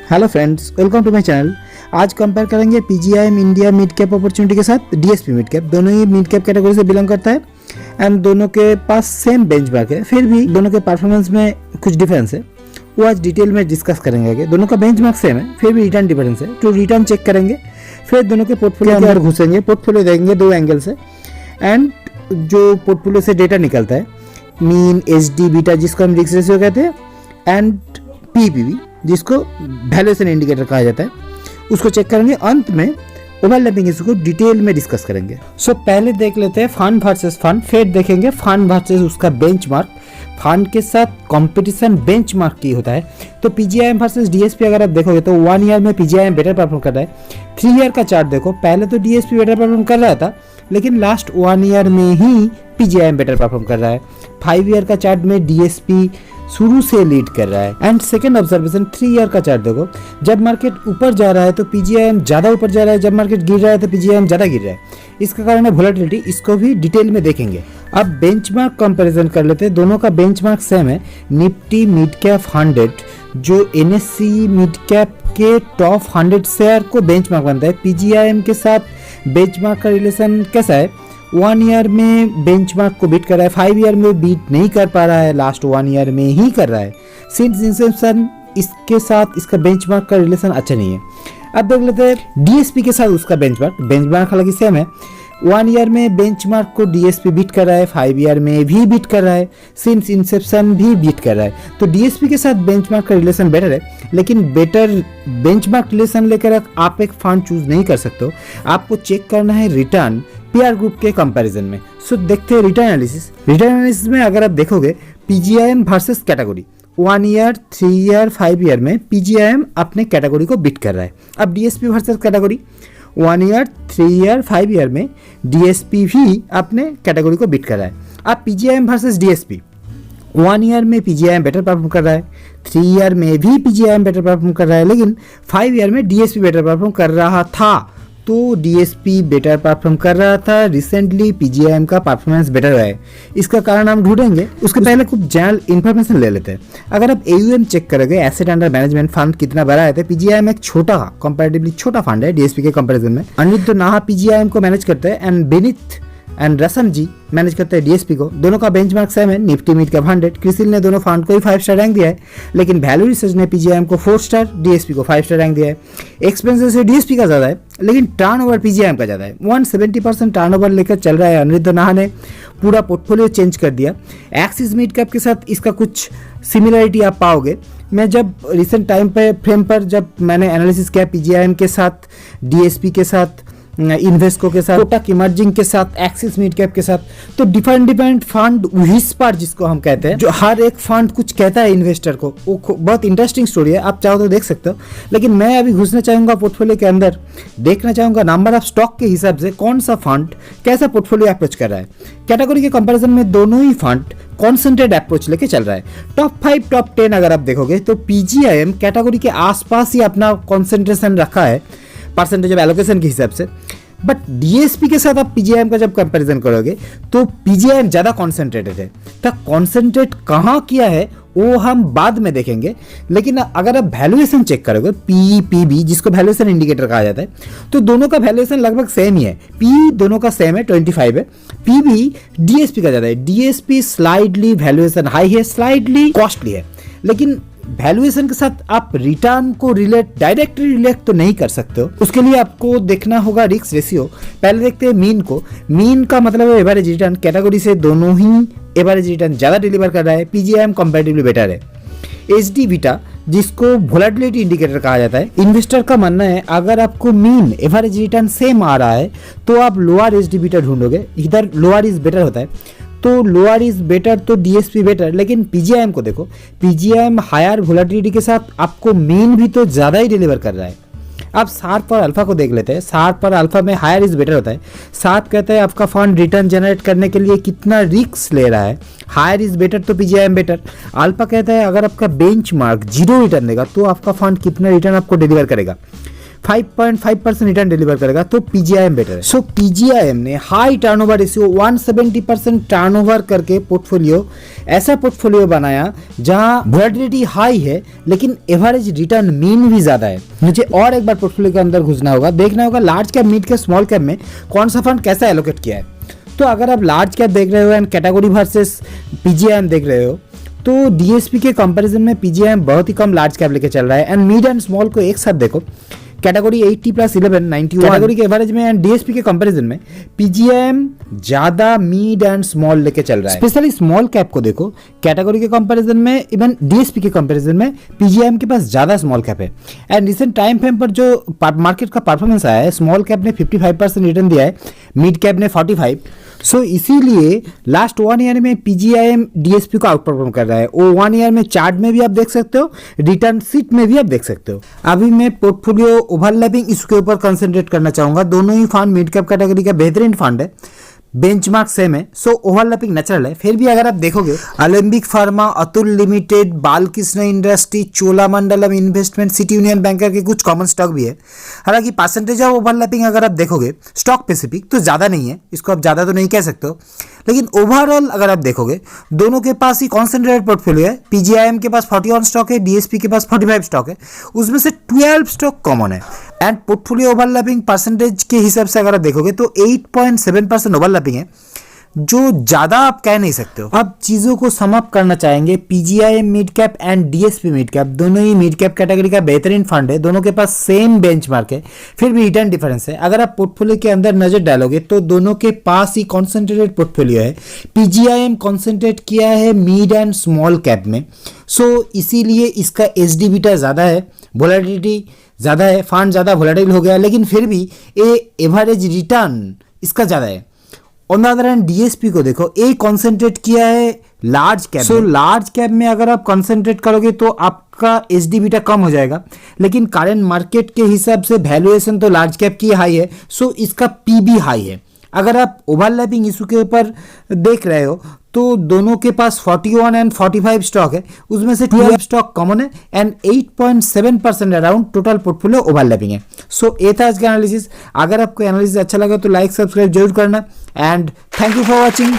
Hello friends, welcome to my channel. आज compare करेंगे PGIM India mid cap opportunity के साथ डीएसपी मिड कैप। दोनों ही मिड कैप कैटेगरी से बिलोंग करता है एंड दोनों के पास सेम बेंचमार्क है, फिर भी दोनों के परफॉर्मेंस में कुछ डिफरेंस है। वो आज डिटेल में डिस्कस करेंगे आगे। दोनों का बेंचमार्क सेम है, फिर भी रिटर्न डिफरेंस है। तो रिटर्न चेक करेंगे, फिर दोनों के पोर्टफोलियो के अंदर घुसेंगे, पोर्टफोलियो देखेंगे दो एंगल से एंड जो पोर्टफोलियो से डेटा निकलता है मीन, एचडी, बीटा जिसको हम रिस्क रेशियो कहते हैं एंड पीपीवी जिसको वैल्यूएशन इंडिकेटर कहा जाता है, उसको चेक करेंगे। अंत में ओवरलैपिंग इशू को डिटेल में डिस्कस करेंगे। सो पहले देख लेते हैं फंड वर्सेस फंड, फिर देखेंगे फंड वर्सेस उसका बेंचमार्क, फंड के साथ कंपटीशन बेंचमार्क की होता है। तो पीजीआईएम वर्सेस डीएसपी अगर आप देखोगे तो 1 ईयर में पीजीआईएम बेटर परफॉर्म कर रहा है। 3 ईयर का चार्ट देखो, पहले तो डीएसपी बेटर परफॉर्म कर रहा था लेकिन लास्ट 1 ईयर में ही पीजीआईएम बेटर परफॉर्म कर रहा है। 5 ईयर का चार्ट में डीएसपी शुरू से लीड कर रहा है। एंड सेकंड ऑब्जर्वेशन 3 ईयर का चार्ट देखो, जब मार्केट ऊपर जा रहा है तो पीजीआईएम ज्यादा ऊपर जा रहा है, जब मार्केट गिर रहा है तो पीजीआईएम ज्यादा गिर रहा है। इसका कारण है वोलेटिलिटी, इसको भी डिटेल में देखेंगे। अब बेंचमार्क कंपैरिजन कर लेते हैं। दोनों का बेंचमार्क सेम है। निफ्टी मिड कैप 100 जो एनएससी मिड कैप के टॉप 100 शेयर को बेंचमार्क बनता है, पीजीआईएम के साथ बेंचमार्क का रिलेशन कैसा है? 1 ईयर में बेंचमार्क को बीट कर रहा है, 5 ईयर में बीट नहीं कर पा रहा है, लास्ट 1 ईयर में ही कर रहा है। सिंस इंसेप्शन इसके साथ इसका बेंचमार्क का रिलेशन अच्छा नहीं है। अब देख लेते हैं डीएसपी के साथ उसका बेंचमार्क हालांकि सेम है। 1 ईयर में बेंचमार्क को डीएसपी बीट कर रहा है, 5 ईयर में भी बीट कर रहा है, सिंस इंसेप्शन भी बीट कर रहा है। तो डीएसपी के साथ बेंचमार्क का रिलेशन बेटर है, लेकिन बेटर बेंचमार्क रिलेशन लेकर आप एक फंड चूज नहीं कर सकते हो। आपको चेक करना है रिटर्न पीआर ग्रुप के कंपैरिजन में। सो देखते हैं रिटर्न एनालिसिस में अगर आप देखोगे PGIM versus category 1 year, 3 year, 5 year में पीजीआईएम अपने कैटेगरी को बीट कर रहा है। अब DSP versus category 1 year, 3 year, 5 year में डीएसपी भी अपने कैटेगरी को बीट कर रहा है। अब पीजीआईएम वर्सेस डीएसपी 1 ईयर में पीजीआईएम बेटर परफॉर्म कर रहा है, 3 ईयर में भी पीजीआईएम बेटर परफॉर्म कर रहा है, लेकिन 5 ईयर में डीएसपी बेटर परफॉर्म कर रहा था। तो डीएसपी बेटर परफॉर्म कर रहा था, रिसेंटली पीजीआईएम का परफॉर्मेंस बेटर है। इसका कारण हम ढूंढेंगे, उसके पहले कुछ जनरल इन्फॉर्मेशन ले लेते हैं। अगर आप एयूएम चेक करोगे, एसेट अंडर मैनेजमेंट फंड कितना बड़ा है, तो पीजीआईएम एक छोटा कंपैरेटिवली छोटा फंड है डीएसपी के कंपैरिजन में। अनिरुद्ध नाहा पीजीआईएम को मैनेज करते हैं and beneath and Roshan ji manage करते हैं डीएसपी को। दोनों का बेंचमार्क सेम है, निफ्टी मिड कैप 100। क्रिसिल ने दोनों फंड को ही 5 स्टार रैंक दिया है, लेकिन वैल्यू रिसर्च ने पीजीआईएम को 4 स्टार, डीएसपी को 5 स्टार रैंक दिया है। एक्सपेंसेस से डीएसपी का ज्यादा है, लेकिन टर्नओवर पीजीआईएम का ज्यादा है। 170% टर्नओवर लेकर चल रहा है। अनिरुद्ध नाहा ने पूरा पोर्टफोलियो चेंज कर दिया। एक्सिस मिड कैप के साथ इसका कुछ सिमिलरिटी आप पाओगे। मैं जब रिसेंट टाइम पे फ्रेम पर जब मैंने एनालिसिस किया पीजीआईएम के साथ, डीएसपी के साथ, इन्वेस्को के साथ, कोटक इमर्जिंग के साथ, एक्सिस मिड कैप के साथ, तो डिफरेंट फंड व्हिस्पर जिसको हम कहते हैं, जो हर एक फंड कुछ कहता है इन्वेस्टर को, वो बहुत इंटरेस्टिंग स्टोरी है। आप चाहो तो देख सकते हो, लेकिन मैं अभी घुसना चाहूंगा पोर्टफोलियो के अंदर, देखना चाहूंगा नंबर ऑफ स्टॉक के हिसाब से कौन सा फंड कैसा पोर्टफोलियो अप्रोच कर रहा है। कैटेगरी के कंपैरिजन में दोनों ही फंड कॉन्सेंट्रेट अप्रोच लेके चल रहा है। टॉप 5 टॉप 10 अगर आप देखोगे तो पीजीआईएम कैटेगरी के आसपास ही अपना कॉन्सेंट्रेशन रखा है परसेंटेज ऑफ एलोकेशन के हिसाब से। बट डीएसपी के साथ आप पीजीआईएम का जब कंपैरिजन करोगे तो पीजीआईएम ज्यादा कॉन्सेंट्रेटेड है। तो कॉन्सेंट्रेट कहाँ किया है वो हम बाद में देखेंगे, लेकिन अगर आप वैल्यूएशन चेक करोगे पी पीबी जिसको वैल्यूएशन इंडिकेटर कहा जाता है, तो दोनों का वैल्यूएशन लगभग सेम ही है। पी दोनों का सेम है, 25 है। पीबी डीएसपी का ज्यादा है। डीएसपी स्लाइडली वैल्यूएशन हाई है, स्लाइडली कॉस्टली है, लेकिन वैल्यूएशन के साथ आप रिटर्न को डायरेक्टली रिलेट तो नहीं कर सकते हो। उसके लिए आपको देखना होगा रिस्क रेशियो। पहले देखते हैं मीन को। मीन का मतलब है एवरेज रिटर्न। कैटेगरी से दोनों ही एवरेज रिटर्न ज्यादा डिलीवर कर रहा है। पीजीआईएम कंपैरेटिवली बेटर है। एचडी बीटा जिसको वोलेटिलिटी इंडिकेटर कहा जाता है, इन्वेस्टर का मानना है अगर आपको मीन एवरेज रिटर्न सेम आ रहा है तो आप लोअर एचडी बीटा ढूंढोगे। इधर लोअर इज बेटर होता है, तो लोअर इज बेटर तो डीएसपी बेटर। लेकिन पीजीआईएम को देखो, पीजीआईएम हायर वोलेटिलिटी के साथ आपको मीन भी तो ज्यादा ही डिलीवर कर रहा है। अब शार्प और अल्फा को देख लेते हैं। शार्प और अल्फा में हायर इज बेटर होता है। शार्प कहता है आपका फंड रिटर्न जनरेट करने के लिए कितना रिस्क ले रहा है, हायर इज बेटर तो पीजीआईएम बेटर। अल्फा कहता है अगर आपका बेंचमार्क 0 रिटर्न देगा तो आपका फंड कितना रिटर्न आपको डिलीवर करेगा। 5.5% रिटर्न डिलीवर करेगा, तो पीजीआईएम बेटर है। सो पीजीआईएम ने हाई टर्नओवर रेशियो 170% टर्नओवर करके पोर्टफोलियो, ऐसा पोर्टफोलियो बनाया जहां वोलेटिलिटी हाई है लेकिन एवरेज रिटर्न मीन भी ज्यादा है। मुझे और एक बार पोर्टफोलियो के अंदर घुसना होगा, देखना होगा large cap, mid cap, small cap में कौन सा फंड कैसा एलोकेट किया है। तो अगर आप लार्ज कैप देख रहे हो एंड कैटेगरी वर्सेस पीजीआईएम देख रहे हो, तो डीएसपी के कंपैरिजन में पीजीआईएम बहुत ही कम लार्ज कैप लेके चल रहा है। एंड मिड एंड स्मॉल को एक साथ देखो, कैटेगरी 80+11 91 कैटेगरी के एवरेज में, एंड डीएसपी के कंपैरिजन में पीजीआईएम ज्यादा मिड एंड स्मॉल लेके चल रहा है। स्पेशली स्मॉल कैप को देखो, कैटेगरी के कंपैरिजन में, इवन डीएसपी के कंपैरिजन में पीजीआईएम के पास ज्यादा स्मॉल कैप है। एंड रिसेंट टाइम फ्रेम पर जो मार्केट का परफॉर्मेंस आया है, स्मॉल कैप ने 55% रिटर्न दिया है, मिड कैप ने 45। सो इसीलिए लास्ट 1 ईयर में पीजीआईएम डीएसपी को आउट परफॉर्म कर रहा है। वो 1 ईयर में चार्ट में भी आप देख सकते हो, रिटर्न शीट में भी आप देख सकते हो। अभी मैं पोर्टफोलियो ओवरलैपिंग इसके ऊपर कंसंट्रेट करना चाहूंगा। दोनों ही फंड मिड कैप कैटेगरी का बेहतरीन फंड है, बेंचमार्क सेम है, सो ओवरलैपिंग नेचुरल है। फिर भी अगर आप देखोगे, Alembic pharma, Atul limited, Balkrishna industry, Cholamandalam investment, city union banker के कुछ कॉमन स्टॉक भी है। हालांकि परसेंटेज ऑफ ओवरलैपिंग अगर आप देखोगे स्टॉक स्पेसिफिक तो ज़्यादा नहीं है, इसको आप ज़्यादा तो नहीं कह सकते हो, लेकिन ओवरऑल अगर आप देखोगे दोनों के पास ही कॉन्सेंट्रेटेड पोर्टफोलियो है। पीजीआईएम के पास 41 स्टॉक है, डीएसपी के पास 45 स्टॉक है, उसमें से 12 स्टॉक कॉमन है। एंड पोर्टफोलियो ओवरलैपिंग परसेंटेज के हिसाब से अगर आप देखोगे तो 8.7% ओवरलैपिंग है, जो ज्यादा आप कह नहीं सकते हो। अब चीजों को सम अप करना चाहेंगे, PGIM mid cap and DSP mid cap दोनों ही मिड कैप कैटेगरी का बेहतरीन फंड है, दोनों के पास सेम बेंचमार्क है, फिर भी रिटर्न डिफरेंस है। अगर आप पोर्टफोलियो के अंदर नजर डालोगे तो दोनों के पास ही कॉन्सेंट्रेटेड पोर्टफोलियो है। पीजीआईएम कॉन्सेंट्रेट किया है मिड एंड स्मॉल कैप में, सो इसीलिए इसका एचडी बीटा ज्यादा है, वोलेटिलिटी ज़्यादा है, फंड ज़्यादा वोलेटाइल हो गया, लेकिन फिर भी एवरेज रिटर्न इसका ज़्यादा है। On the other hand DSP को देखो, ए कॉन्सेंट्रेट किया है large cap. So large cap में अगर आप कॉन्सेंट्रेट करोगे तो आपका एचडी बीटा कम हो जाएगा, लेकिन करंट मार्केट के हिसाब से वैल्यूएशन तो लार्ज कैप की हाई है, सो इसका पीबी हाई है। अगर आप ओवरलैपिंग इशू के ऊपर देख रहे हो तो दोनों के पास 41 एंड 45 स्टॉक है, उसमें से 12 स्टॉक कॉमन है and 8.7% around total portfolio overlapping है। सो ये था आज का एनालिसिस। अगर आपको एनालिसिस अच्छा लगा तो लाइक सब्सक्राइब जरूर करना and thank you for watching.